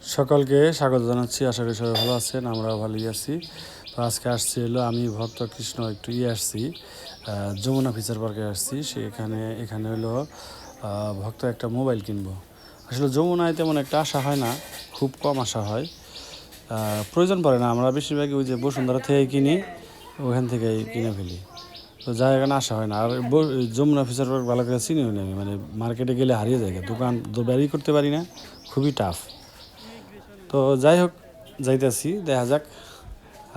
সকলকে স্বাগত জানাচ্ছি। আশা করি সবাই ভালো আছেন, আমরাও ভালোই আছি। তো আজকে আসছি হলো আমি ভক্ত কৃষ্ণ একটু আসছি যমুনা ফিচার পার্কে আসছি। এখানে হলো ভক্ত একটা মোবাইল কিনবো। আসলে যমুনায় তেমন একটা আসা হয় না, খুব কম আসা হয়, প্রয়োজন পড়ে না। আমরা বেশিরভাগই ওই যে বসুন্ধরা থেকে কিনি, ওখান থেকেই কিনে ফেলি। তো যাই এখানে আসা হয় না। আর যমুনা ফিচার পার্ক ভালো করে চিনিও না আমি, মানে মার্কেটে গেলে হারিয়ে যায়, দোকান তো বেরই করতে পারি না, খুবই টাফ। তো যাই হোক, যাইতেছি, দেখা যাক,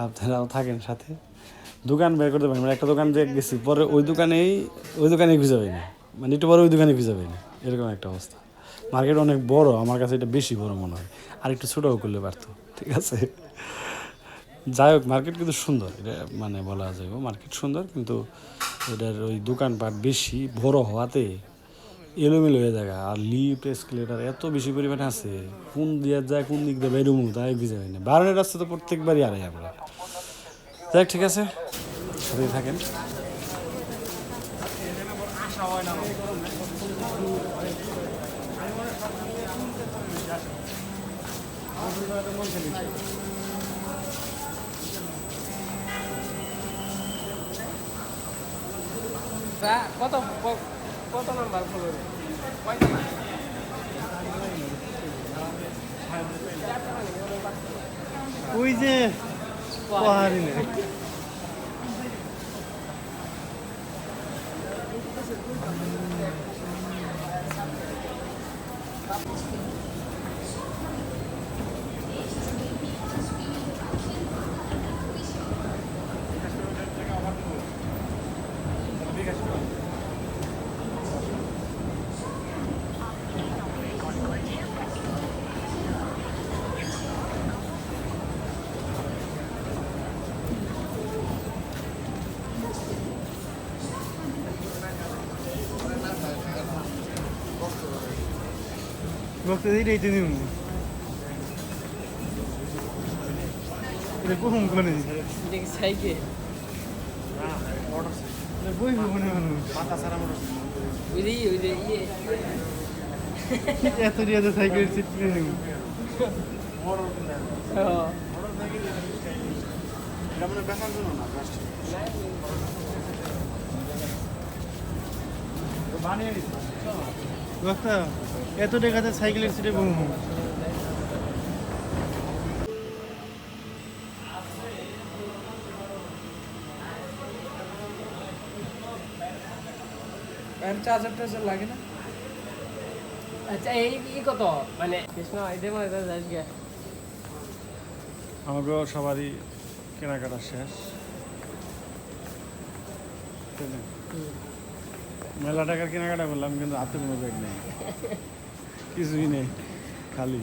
আপনারাও থাকেন সাথে। দোকান বের করতে পারি, মানে একটা দোকান দিয়ে গেছি, পরে ওই দোকানেই খুঁজে পাই না, মানে একটু পরে ওই দোকানে খুঁজে পাই না, এরকম একটা অবস্থা। মার্কেট অনেক বড়, আমার কাছে এটা বেশি বড় মনে হয়, আর একটু ছোটও করলে পারতো, ঠিক আছে। যাই হোক, মার্কেট কিন্তু সুন্দর, এটা মানে বলা যায় মার্কেট সুন্দর, কিন্তু এটার ওই দোকানপাট বেশি বড় হওয়াতে এলোমেলো হয়ে যায়। আর লিফট এসকেলেটার এত বেশি পরিমাণে আছে, কোন দিয়ে যায় কোন দিক দিয়ে বেরোমু তাই বুঝে যায় না। বারোনের রাস্তা তো প্রত্যেকবারই আড়াই আমরা। যাই, ঠিক আছে, সাথেই থাকেন। কত কত নাম্বার ফ্লোরে? ওই যে পাহাড়ি নেই। বক্তা দিই তো নিউ এটা কোন কোনে এটা কি সাইকেল? বই মনে মনে মাথা সারা মোটর ওই যে ইয়ে এত রিয়াতে সাইকেল সিট কিনে নিউ এটা মানে বেচার জন্য না, বানিয়ে নিচ্ছি। বক্তা এত টাকাতে সাইকেলের সিটে বহু চার্জার টার্জার লাগে না? আচ্ছা, এই কত মানে কৃষ্ণ এদের মনে যাস গে? আমাকেও সবারই কেনাকাটা শেষ, মেলা টাকার কেনাকাটা করলাম, কিন্তু হাতে কোনো ব্যাগ নেই, কিছুই নেই, খালি।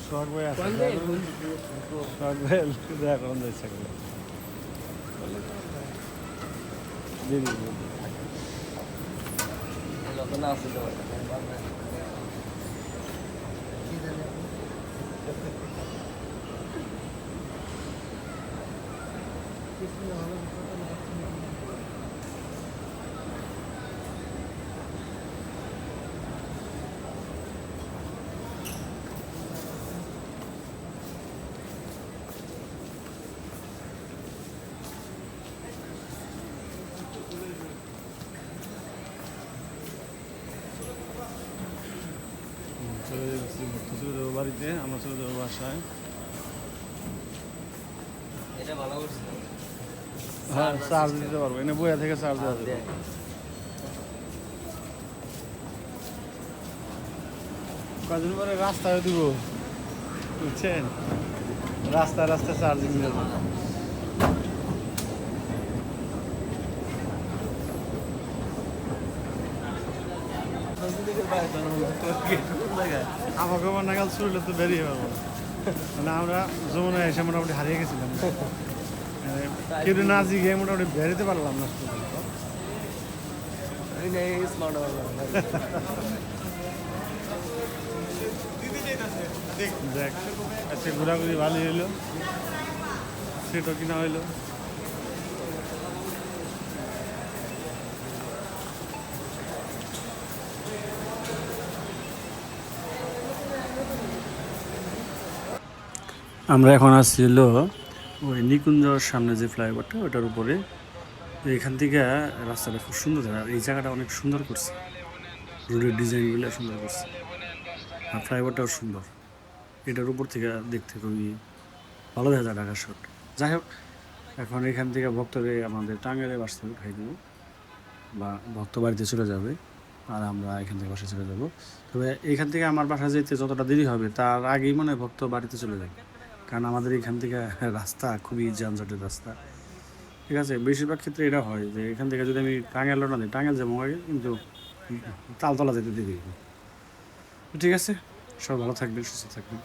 শখ ভাই আছে, শখ ভাই দেখা করেন ইচ্ছা করলো না আছে তো চলে যাবো বাড়িতে, আমরা চলে যাবো বাসায়। এটা ভালো করছে। হ্যাঁ, চার্জ দিতে পারবো, এনে বইয়া থেকে চার্জ দেওয়া যাবে। কদিন পরে রাস্তায় দিব, বুঝছেন, রাস্তায় রাস্তায় চার্জিং দেবো। আমাকে নাগাল শুরু তো বেরিয়ে পারবো না, মানে আমরা যমুনায় এসে মোটামুটি হারিয়ে গেছিলাম, কেউ না জিগে মোটামুটি বেরোতে পারলাম না। দেখ, আজকে ঘোরাঘুরি ভালোই হইলো, সেটাও কিনা হইলো। আমরা এখন আসছি হলো ওই নিকুঞ্জর সামনে যে ফ্লাইওভারটা ওটার উপরে। তো এখান থেকে রাস্তাটা খুব সুন্দর, আর এই জায়গাটা অনেক সুন্দর করছে, রোডের ডিজাইনগুলো সুন্দর করছে, আর ফ্লাইওভারটাও সুন্দর। এটার উপর থেকে দেখতে খুবই ভালো দেখা যায় ঢাকা শহর। যাই হোক, এখন এখান থেকে ভক্তদের আমাদের টাঙ্গাইলে বাসতে উঠাই দেবো, বা ভক্ত বাড়িতে চলে যাবে, আর আমরা এখান থেকে বাসায় চলে যাব। তবে এখান থেকে আমার বাসা যেতে যতটা দেরি হবে তার আগেই মনে হয় ভক্ত বাড়িতে চলে যাবে, কারণ আমাদের এখান থেকে রাস্তা খুবই যানজটের রাস্তা। ঠিক আছে, বেশিরভাগ ক্ষেত্রে এটা হয় যে এখান থেকে যদি আমি টাঙ্গাইল রওনা দিই, টাঙ্গাইল যাবো আগে, কিন্তু তালতলা যেতে দেরি। ঠিক আছে, সব ভালো থাকবেন, সুস্থ থাকবেন।